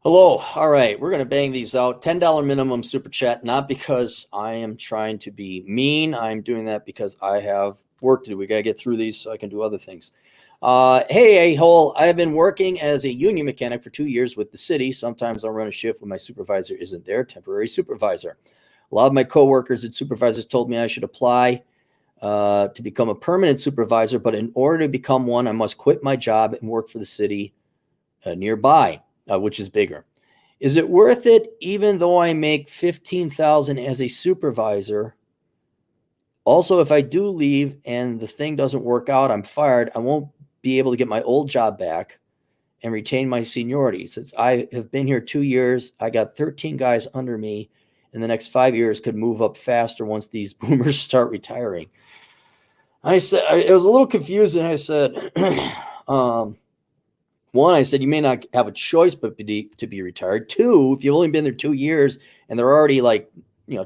Hello. All right, we're going to bang these out. $10 minimum super chat, not because I am trying to be mean. I'm doing that because I have work to do. We got to get through these so I can do other things. Hey, a-hole, I've been working as a union mechanic for 2 years with the city. Sometimes I'll run a shift when my supervisor isn't there, temporary supervisor. A lot of my coworkers and supervisors told me I should apply to become a permanent supervisor, but in order to become one, I must quit my job and work for the city nearby. Which is bigger. Is it worth it even though I make $15,000 as a supervisor? Also, if I do leave and the thing doesn't work out, I'm fired, I won't be able to get my old job back and retain my seniority. Since I have been here 2 years, I got 13 guys under me. In the next 5 years could move up faster once these boomers start retiring. I said, it was a little confusing. I said, one, I said, you may not have a choice but to be retired. Two, if you've only been there 2 years and they're already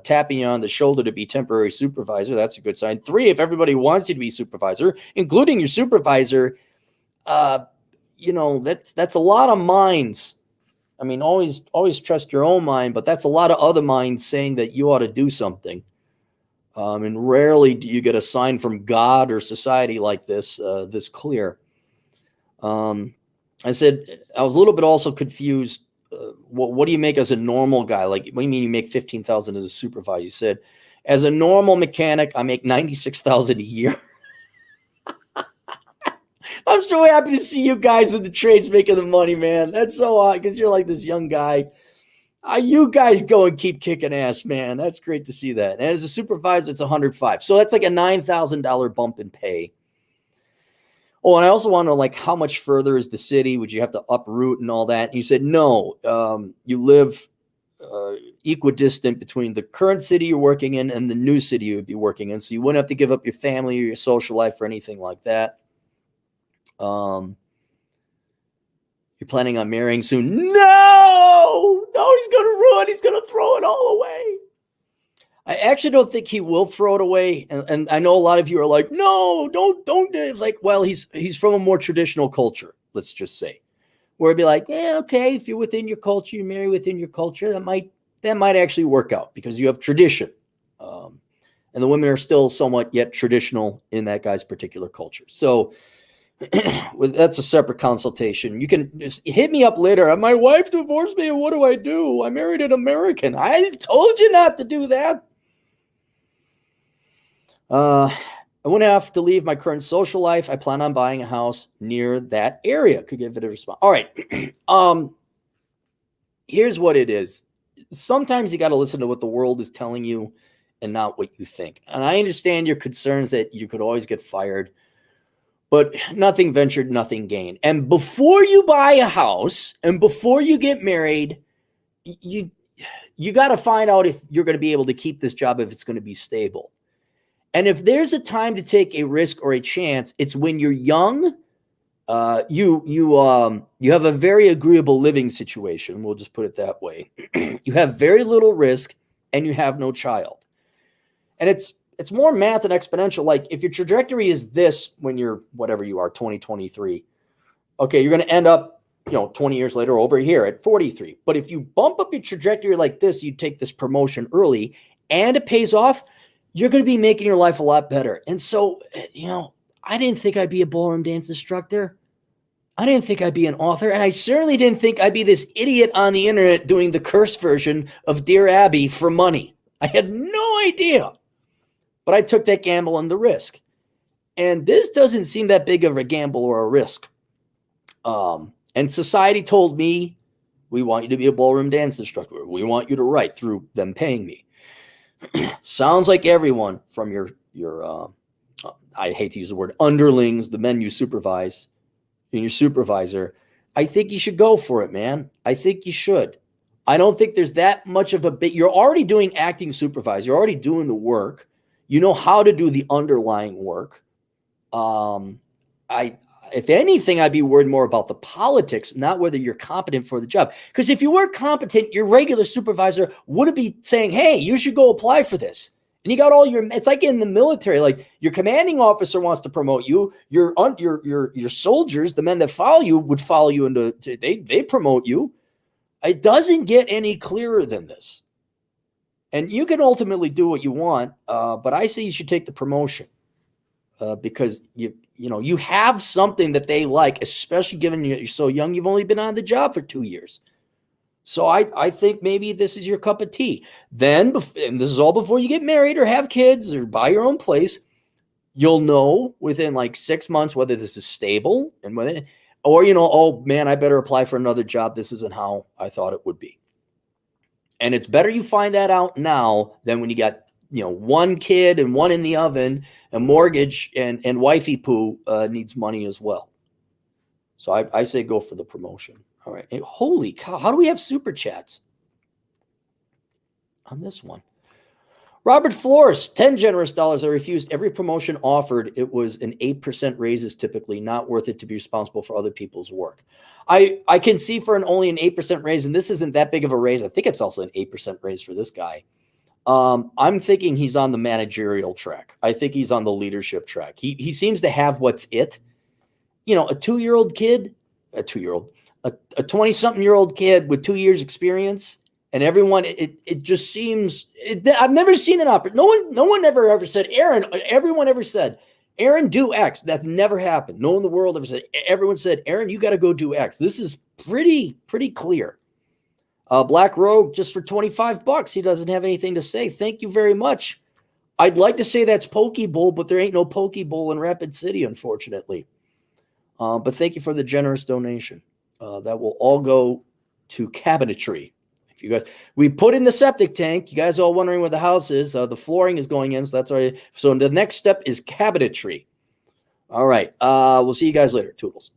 tapping you on the shoulder to be temporary supervisor, that's a good sign. Three, if everybody wants you to be supervisor, including your supervisor, that's a lot of minds. I mean, always trust your own mind, but that's a lot of other minds saying that you ought to do something. And rarely do you get a sign from God or society like this clear. I said, I was a little bit also confused. What do you make as a normal guy? Like, what do you mean you make $15,000 as a supervisor? You said, as a normal mechanic, I make $96,000 a year. I'm so happy to see you guys in the trades making the money, man. That's so odd because you're like this young guy. You guys go and keep kicking ass, man. That's great to see that. And as a supervisor, it's 105. So that's like a $9,000 bump in pay. Oh, and I also want to know, how much further is the city? Would you have to uproot and all that? And you said, no, you live equidistant between the current city you're working in and the new city you would be working in. So you wouldn't have to give up your family or your social life or anything like that. You're planning on marrying soon? No, he's going to ruin. He's going to throw it all away. I actually don't think he will throw it away. And I know a lot of you are like, no, don't. It's like, well, he's from a more traditional culture, let's just say. Where it'd be like, yeah, okay, if you're within your culture, you marry within your culture, that might actually work out because you have tradition. And the women are still somewhat yet traditional in that guy's particular culture. So that's a separate consultation. You can just hit me up later. My wife divorced me, and what do I do? I married an American. I told you not to do that. I wouldn't have to leave my current social life. I plan on buying a house near that area. Could give it a response. All right. Here's what it is. Sometimes you got to listen to what the world is telling you and not what you think. And I understand your concerns that you could always get fired, but nothing ventured, nothing gained. And before you buy a house and before you get married, you got to find out if you're going to be able to keep this job, if it's going to be stable. And if there's a time to take a risk or a chance, it's when you're young. You have a very agreeable living situation. We'll just put it that way. You have very little risk, and you have no child. And it's more math and exponential. Like if your trajectory is this when you're whatever you are, 2023, okay, you're going to end up 20 years later over here at 43. But if you bump up your trajectory like this, you take this promotion early, and it pays off. You're going to be making your life a lot better. And so, I didn't think I'd be a ballroom dance instructor. I didn't think I'd be an author. And I certainly didn't think I'd be this idiot on the internet doing the curse version of Dear Abby for money. I had no idea. But I took that gamble and the risk. And this doesn't seem that big of a gamble or a risk. And society told me, we want you to be a ballroom dance instructor. We want you to write through them paying me. Sounds like everyone from your I hate to use the word underlings, the men you supervise, and your supervisor. I think you should go for it, man. I think you should. I don't think there's that much of a bit. You're already doing acting supervisor. You're already doing the work. You know how to do the underlying work. If anything, I'd be worried more about the politics, not whether you're competent for the job. Because if you were competent, your regular supervisor wouldn't be saying, hey, you should go apply for this. And you got all it's like in the military, like your commanding officer wants to promote you. Your soldiers, the men that follow you would follow you they promote you. It doesn't get any clearer than this. And you can ultimately do what you want, but I say you should take the promotion because you have something that they like, especially given you're so young. You've only been on the job for 2 years. So I think maybe this is your cup of tea. Then, and this is all before you get married or have kids or buy your own place, you'll know within like 6 months whether this is stable and whether, or, oh man, I better apply for another job. This isn't how I thought it would be. And it's better you find that out now than when you got, one kid and one in the oven, a mortgage, and wifey poo needs money as well. So I say go for the promotion. All right. Hey, holy cow. How do we have super chats on this one? Robert Flores, 10 generous dollars. I refused every promotion offered. It was an 8% raises, typically not worth it to be responsible for other people's work. I can see for only an 8% raise, and this isn't that big of a raise. I think it's also an 8% raise for this guy. I'm thinking he's on the managerial track. I think he's on the leadership track. He seems to have what's it. A 2-year-old kid, a 20-something-year-old kid with 2 years experience, and everyone, it just seems, I've never seen an opportunity. No one ever said, Aaron, everyone ever said, Aaron, do X. That's never happened. No one in the world ever said, everyone said, Aaron, you got to go do X. This is pretty clear. Black Rogue, just for $25, he doesn't have anything to say. Thank you very much. I'd like to say that's Poke Bowl, but there ain't no Poke Bowl in Rapid City, unfortunately. But thank you for the generous donation. That will all go to cabinetry. If you guys, we put in the septic tank. You guys all wondering where the house is. The flooring is going in, so that's all right. So the next step is cabinetry. All right. We'll see you guys later. Toodles.